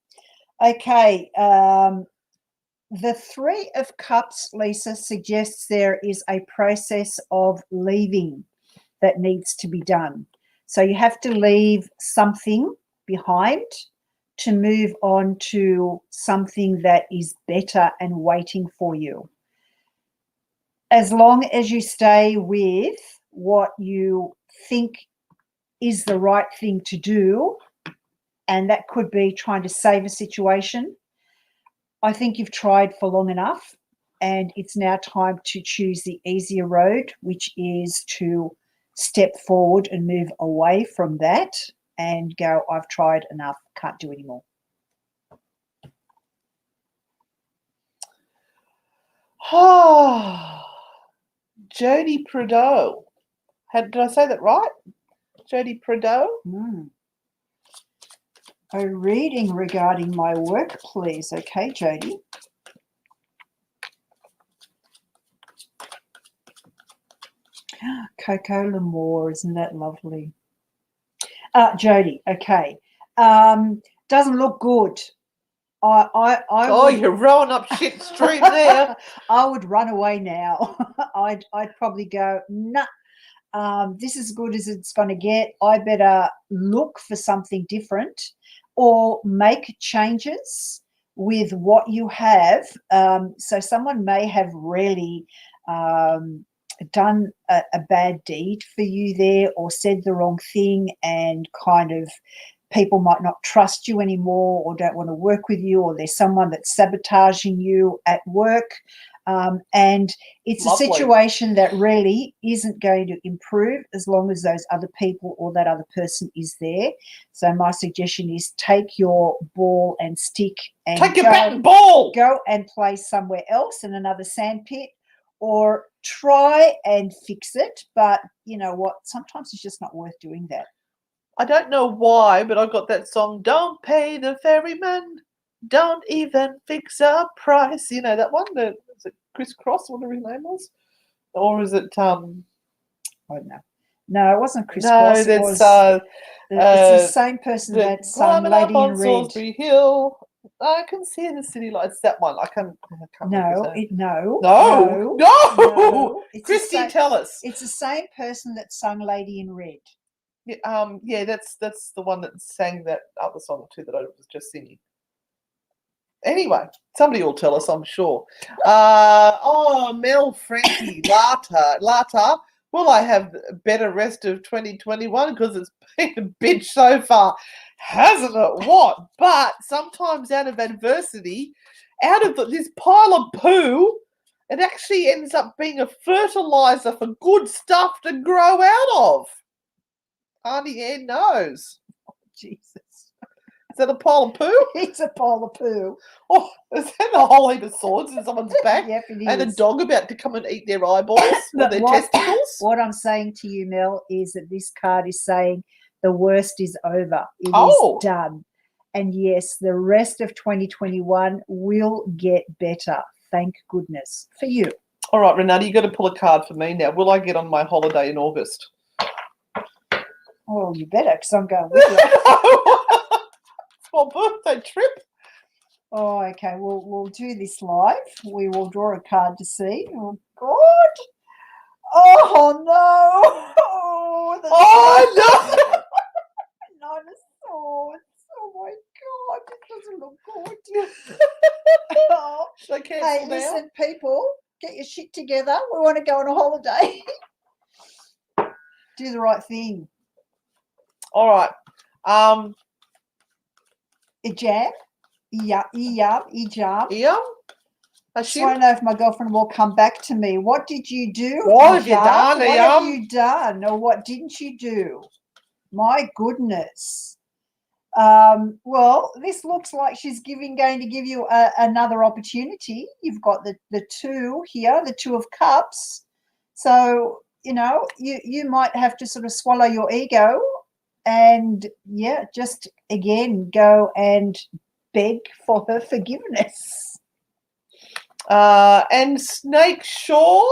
Okay. The Three of Cups, Lisa, suggests there is a process of leaving that needs to be done. So you have to leave something behind to move on to something that is better and waiting for you. As long as you stay with what you think is the right thing to do, and that could be trying to save a situation, I think you've tried for long enough, and it's now time to choose the easier road, which is to step forward and move away from that and go, I've tried enough, can't do anymore. Jodie Prideaux. Did I say that right? Jodie Prideaux? A reading regarding my work, please. Okay, Jodie. Coco L'Amour, isn't that lovely? Jodie, okay. Doesn't look good. You're rolling up shit street there. I would run away now. I'd probably go, nah. This is as good as it's going to get. I better look for something different or make changes with what you have. So someone may have really done a bad deed for you there, or said the wrong thing, and kind of people might not trust you anymore or don't want to work with you, or there's someone that's sabotaging you at work. And it's Lovely. A situation that really isn't going to improve as long as those other people or that other person is there. So my suggestion is take your ball and stick and take your bat and ball. Go and play somewhere else in another sandpit, or try and fix it. But you know what? Sometimes it's just not worth doing that. I don't know why, but I got that song, Don't Pay the Ferryman, Don't Even Fix a Price. You know that one? Is it Chris Cross, whatever his name was? Or is it, I don't know. No, it wasn't Chris Cross. No, it's the same person that sung Lady in Red. Salisbury Hill. I can see the city lights. That one. I can't No. Christy, tell us. It's the same person that sung Lady in Red. Yeah, that's the one that sang that other song too that I was just singing. Anyway, somebody will tell us, I'm sure. Mel Frankie, Lata. Will I have a better rest of 2021? Because it's been a bitch so far, hasn't it? What? But sometimes out of adversity, out of this pile of poo, it actually ends up being a fertilizer for good stuff to grow out of. Auntie Ann knows. Oh, Jesus. Is that a pile of poo? It's a pile of poo. Oh, is that a whole heap of swords in someone's back? Yep, it is. And a dog about to come and eat their eyeballs or their testicles? What I'm saying to you, Mel, is that this card is saying the worst is over. It is done. And yes, the rest of 2021 will get better. Thank goodness for you. All right, Renata, you've got to pull a card for me now. Will I get on my holiday in August? Oh, you better, because I'm going with you. It's my birthday trip. Oh, okay. We'll do this live. We will draw a card to see. Oh, God. Oh, no. Oh, no. Nine of Swords. Oh, my God. This doesn't look good. Oh. Should I cancel now? Listen, people, get your shit together. We want to go on a holiday. Do the right thing. All right. Ijab. Ijab. Iyam? I just want to know if my girlfriend will come back to me. What did you do? What have you done, What have you done? Or what didn't you do? My goodness. Well, this looks like she's going to give you another opportunity. You've got the two here, the Two of Cups. So, you might have to sort of swallow your ego and, just again go and beg for her forgiveness. And Snake Shore,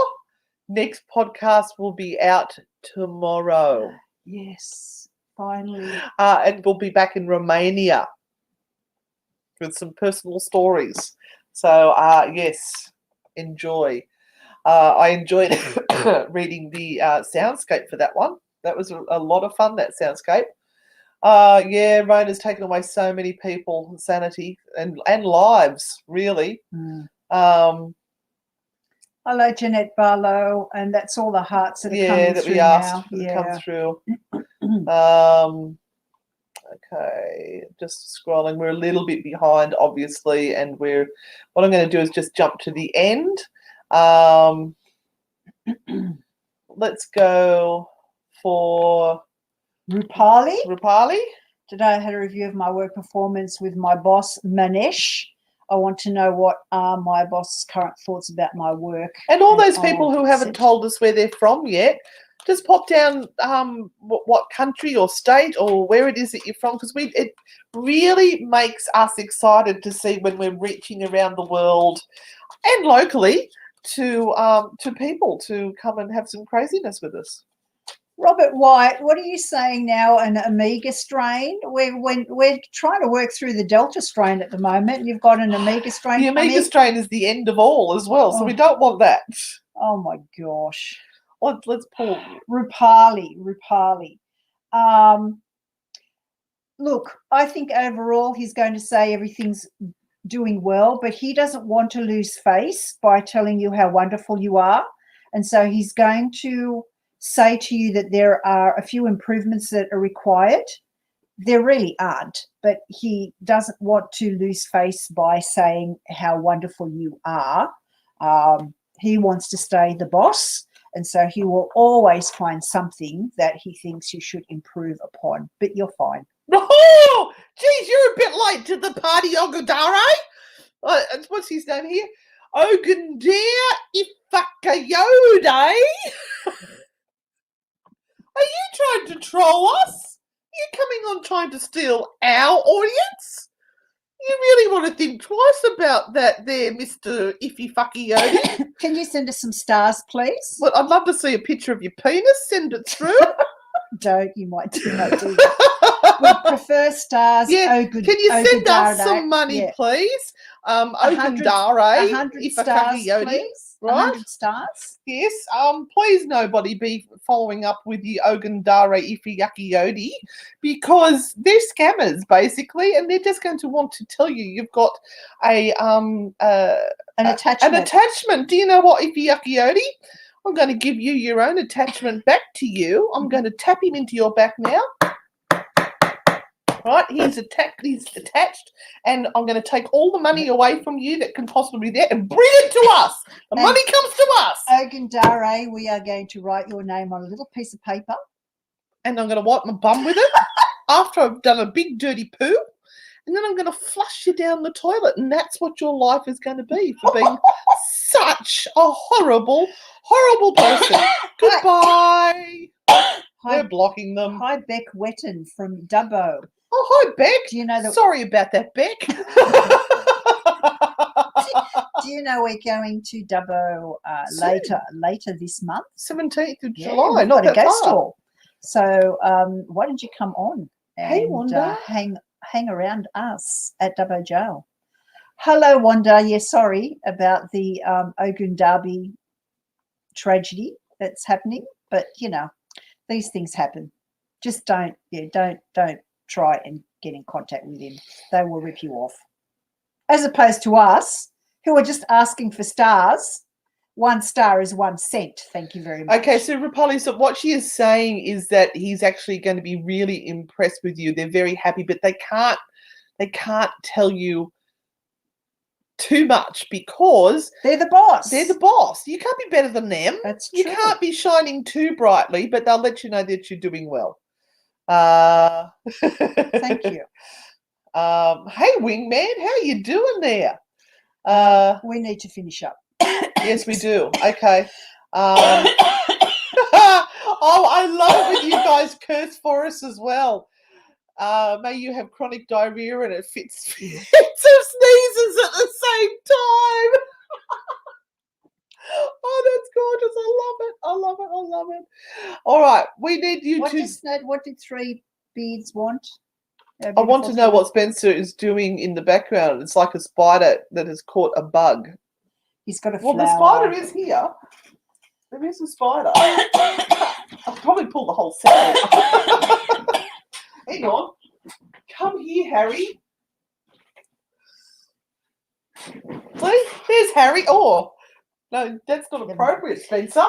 next podcast will be out tomorrow. Yes, finally. And we'll be back in Romania with some personal stories. So, yes, enjoy. I enjoyed reading the soundscape for that one. That was a lot of fun, that soundscape. Rona's taken away so many people, sanity and lives, really. Hello, Jeanette Barlow, and that's all the hearts that are coming through now. Come through. Okay, just scrolling. We're a little bit behind, obviously, and what I'm going to do is just jump to the end. Let's go for Rupali. Today I had a review of my work performance with my boss, Manesh. I want to know what are my boss's current thoughts about my work. And all those people who haven't told us where they're from yet, just pop down what country or state or where it is that you're from, because it really makes us excited to see when we're reaching around the world and locally to people to come and have some craziness with us. Robert White, what are you saying now? An Omega strain? We're trying to work through the Delta strain at the moment. You've got an Omega strain. The Omega strain is the end of all as well, so we don't want that. Oh my gosh. Let's pull Rupali. Look, I think overall he's going to say everything's doing well, but he doesn't want to lose face by telling you how wonderful you are, and so he's going to say to you that there are a few improvements that are required. There really aren't, but he doesn't want to lose face by saying how wonderful you are. He wants to stay the boss, and so he will always find something that he thinks you should improve upon, but you're fine. Oh, geez, you're a bit late to the party, Ogundare. What's his name here? Ogundare Ifakayode. Are you trying to troll us? Are you coming on trying to steal our audience? You really want to think twice about that there, Mr. Ify-fucky-yodi. Can you send us some stars, please? Well, I'd love to see a picture of your penis. Send it through. You might do that. We prefer stars. Yeah. Can you send us some money, please? Ogundare. 100 stars, please. Right? 100 stars. Yes. Please, nobody be following up with the Ogundare Ify-yucky-yodi, because they're scammers basically, and they're just going to want to tell you you've got an attachment. An attachment. Do you know what, Ify-yucky-yodi? I'm going to give you your own attachment back to you. I'm going to tap him into your back now. Right, he's attached, and I'm going to take all the money away from you that can possibly be there and bring it to us. The money comes to us. Ogundare, we are going to write your name on a little piece of paper. And I'm going to wipe my bum with it after I've done a big dirty poo. And then I'm going to flush you down the toilet. And that's what your life is going to be for being such a horrible, horrible person. Goodbye. We're blocking them. Hi, Beck Wetton from Dubbo. Oh, hi, Beck. Do you know that? Sorry about that, Beck. Do you know we're going to Dubbo later this month? 17th of July. Not a ghost hall. So why don't you come on and Wanda, hang around us at Dubbo Jail? Hello, Wanda. Yeah, sorry about the Ogun Derby tragedy that's happening, but you know, these things happen. Just don't try and get in contact with him. They will rip you off. As opposed to us, who are just asking for stars. 1 star is 1 cent. Thank you very much. Okay, so Rupali, so what she is saying is that he's actually going to be really impressed with you. They're very happy, but they can't tell you too much because They're the boss. they're the boss. You can't be better than them. That's You true. can't be shining too brightly, but they'll let you know that you're doing well. Thank you. Hey, Wingman, how are you doing there? We need to finish up. Yes, we do. Okay. Oh, I love it when you guys curse for us as well. May you have chronic diarrhea and it fits of sneezes at the same time. Oh, that's gorgeous. I love it. I love it. I love it. All right. We need you to. What did three beads want? I want to know what Spencer is doing in the background. It's like a spider that has caught a bug. He's got a flower. Well, the spider is here. There is a spider. I'll probably pull the whole set. Hang on. Come here, Harry. See? There's Harry. Oh, no, that's not appropriate, Spencer.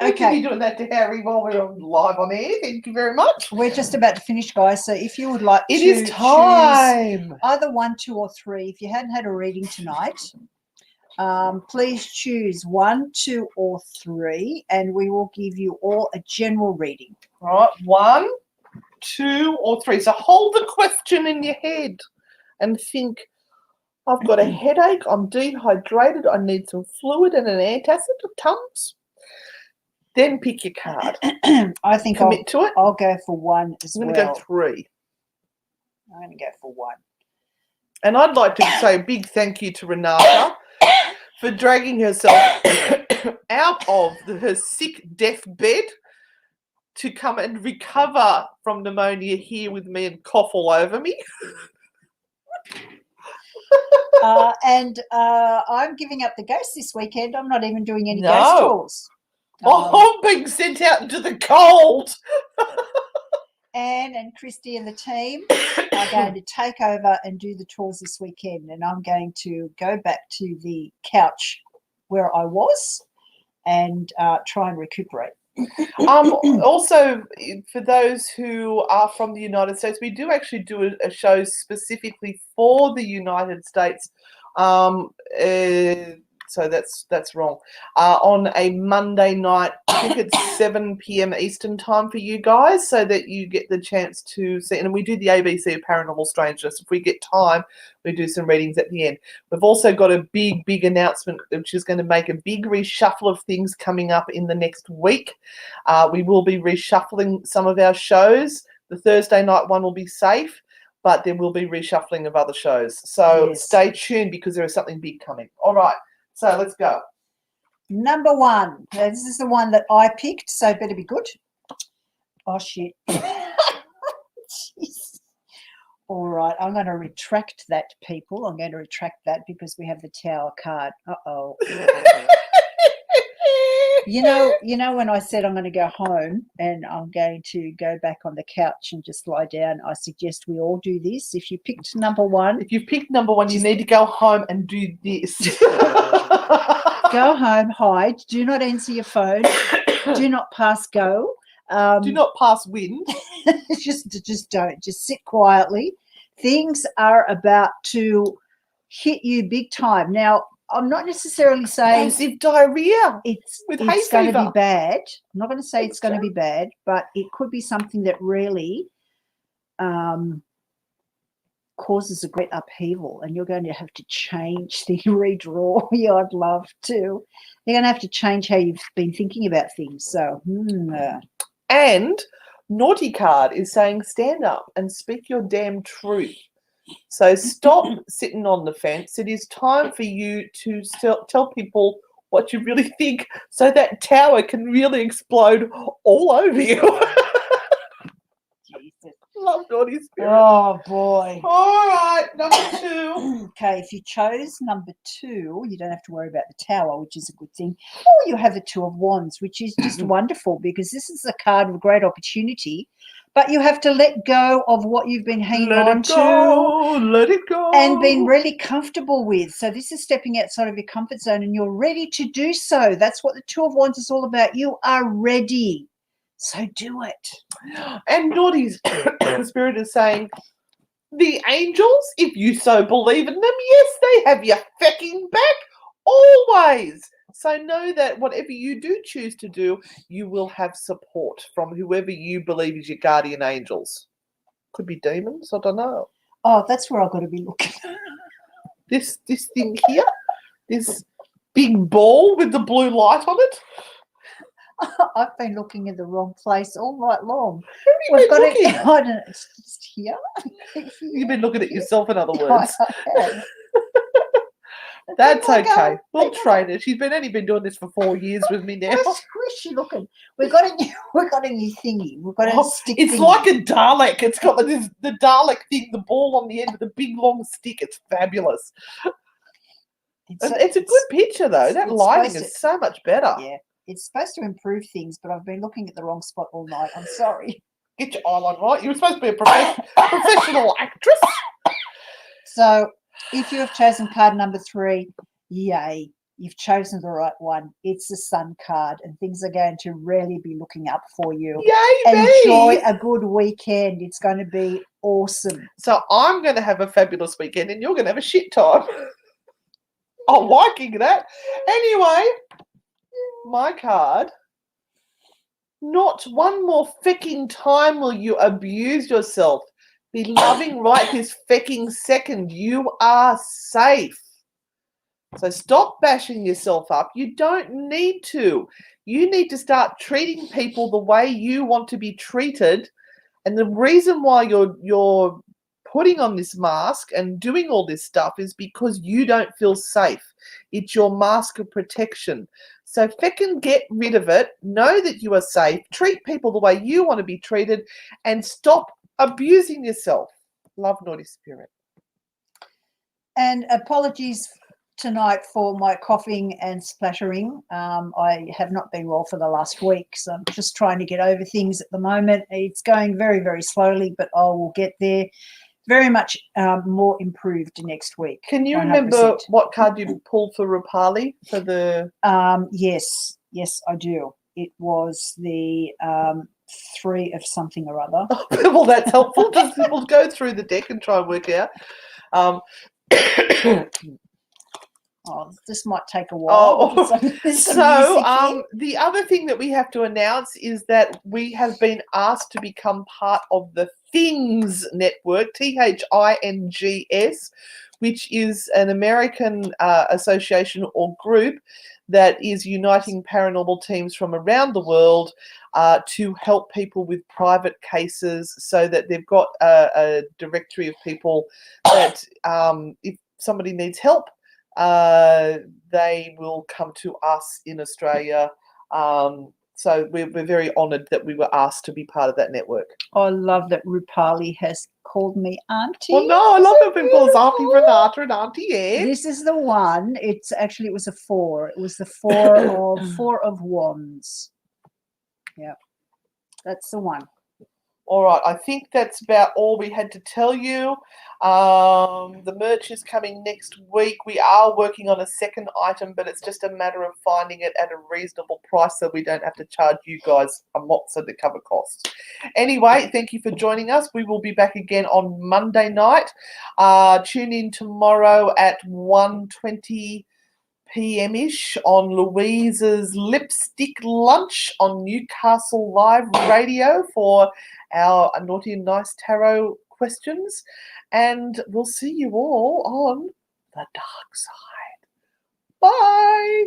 Okay. You're doing that to Harry while we're live on air. Thank you very much. We're just about to finish, guys. So if you would like It to is time. choose either 1, 2, or 3, if you hadn't had a reading tonight, please choose 1, 2, or 3, and we will give you all a general reading. All right, 1, 2, or 3. So hold the question in your head and think, I've got a headache, I'm dehydrated, I need some fluid and an antacid or Tums. Then pick your card. I think Commit to it. I'll go for 1 as well. I'm going to go 3. I'm going to go for 1. And I'd like to say a big thank you to Renata for dragging herself out of her sick death bed to come and recover from pneumonia here with me and cough all over me. And I'm giving up the ghost this weekend. I'm not even doing any ghost tours. I'm being sent out into the cold. Anne and Christy and the team are going to take over and do the tours this weekend, and I'm going to go back to the couch where I was and try and recuperate. Also, for those who are from the United States, we do actually do a show specifically for the United States. So that's wrong. On a Monday night, I think it's 7 p.m. Eastern time for you guys, so that you get the chance to see. And we do the ABC of Paranormal Strangeness. If we get time, we do some readings at the end. We've also got a big announcement, which is going to make a big reshuffle of things coming up in the next week. We will be reshuffling some of our shows. The Thursday night one will be safe, but there will be reshuffling of other shows. So Stay tuned, because there is something big coming. All right. So let's go. Number 1. Now, this is the one that I picked, so it better be good. Oh, shit. Jeez. All right, I'm going to retract that, people. I'm going to retract that because we have the Tower card. Uh-oh. You know when I said I'm going to go home and I'm going to go back on the couch and just lie down, I suggest we all do this. If you picked number 1. If you picked number 1, you need to go home and do this. Go home, hide. Do not answer your phone. Do not pass go. Do not pass wind. just don't. Just sit quietly. Things are about to hit you big time. Now, I'm not necessarily saying Massive diarrhea. It's hay going to fever. be bad. I'm not going to say it's going to be bad, but it could be something that really causes a great upheaval, and you're going to have to change the redraw. Yeah, I'd love to. You're going to have to change how you've been thinking about things. So, And Naughty Card is saying stand up and speak your damn truth. So stop sitting on the fence. It is time for you to tell people what you really think, so that tower can really explode all over you. Jesus. Love Naughty Spirit. Oh, boy. All right, number 2. Okay, if you chose number 2, you don't have to worry about the tower, which is a good thing. Or you have the 2 of Wands, which is just wonderful, because this is a card of great opportunity. But you have to let go of what you've been hanging on to. Let it go. And been really comfortable with. So this is stepping outside of your comfort zone, and you're ready to do so. That's what the 2 of Wands is all about. You are ready. So do it. And Naughty's Spirit is saying, The angels, if you so believe in them, yes, they have your fecking back always. So know that whatever you do choose to do, you will have support from whoever you believe is your guardian angels. Could be demons, I don't know. Oh, that's where I've got to be looking. This thing here, this big ball with the blue light on it. I've been looking in the wrong place all night long. Where have you been looking? I don't know, it's just here. You've been looking at yourself, in other words. I have. That's People are okay. going- We'll people- train her. She's only been doing this for 4 years with me now. Where's she looking? We've got a new thingy. We've got a Oh, stick. it's thingy. like a Dalek. It's got the Dalek thing, the ball on the end with a big long stick. It's fabulous. It's a good picture though. That lighting is so much better. Yeah, it's supposed to improve things, but I've been looking at the wrong spot all night. I'm sorry. Get your eyeliner right. You're supposed to be a professional actress. So, if you have chosen card number 3, yay, you've chosen the right one. It's the Sun card, and things are going to really be looking up for you. Yay, Enjoy me. a good weekend. It's going to be awesome. So I'm going to have a fabulous weekend, and you're going to have a shit time. I'm liking that. Anyway, my card. Not one more fecking time will you abuse yourself. Be loving right this fecking second. You are safe. So stop bashing yourself up. You don't need to. You need to start treating people the way you want to be treated. And the reason why you're putting on this mask and doing all this stuff is because you don't feel safe. It's your mask of protection. So feckin' get rid of it. Know that you are safe. Treat people the way you want to be treated and stop abusing yourself. Love, naughty spirit. And apologies tonight for my coughing and splattering. I have not been well for the last week, so I'm just trying to get over things at the moment. It's going very, very slowly, but I will get there. Very much more improved next week. Can you 100%. remember what card you pulled for Rupali for the? Yes, I do. It was the 3 of something or other. Well, that's helpful. Just we'll go through the deck and try and work out. Oh, this might take a while. Oh, There's some music here. the other thing that we have to announce is that we have been asked to become part of the Things Network, THINGS, which is an American association or group that is uniting paranormal teams from around the world to help people with private cases, so that they've got a directory of people that if somebody needs help, they will come to us in Australia. So we're very honoured that we were asked to be part of that network. I love that Rupali has called me auntie. Oh no, I love that people call us Auntie Renata and Auntie Anne. This is the one. It was a 4. It was the 4 of wands. Yeah, that's the one. All right, I think that's about all we had to tell you. The merch is coming next week. We are working on a second item, but it's just a matter of finding it at a reasonable price so we don't have to charge you guys a mozza to cover costs. Anyway, thank you for joining us. We will be back again on Monday night. Tune in tomorrow at 1:20 p.m.ish on Louise's Lipstick Lunch on Newcastle Live Radio for our Naughty and Nice Tarot questions. And we'll see you all on the dark side. Bye.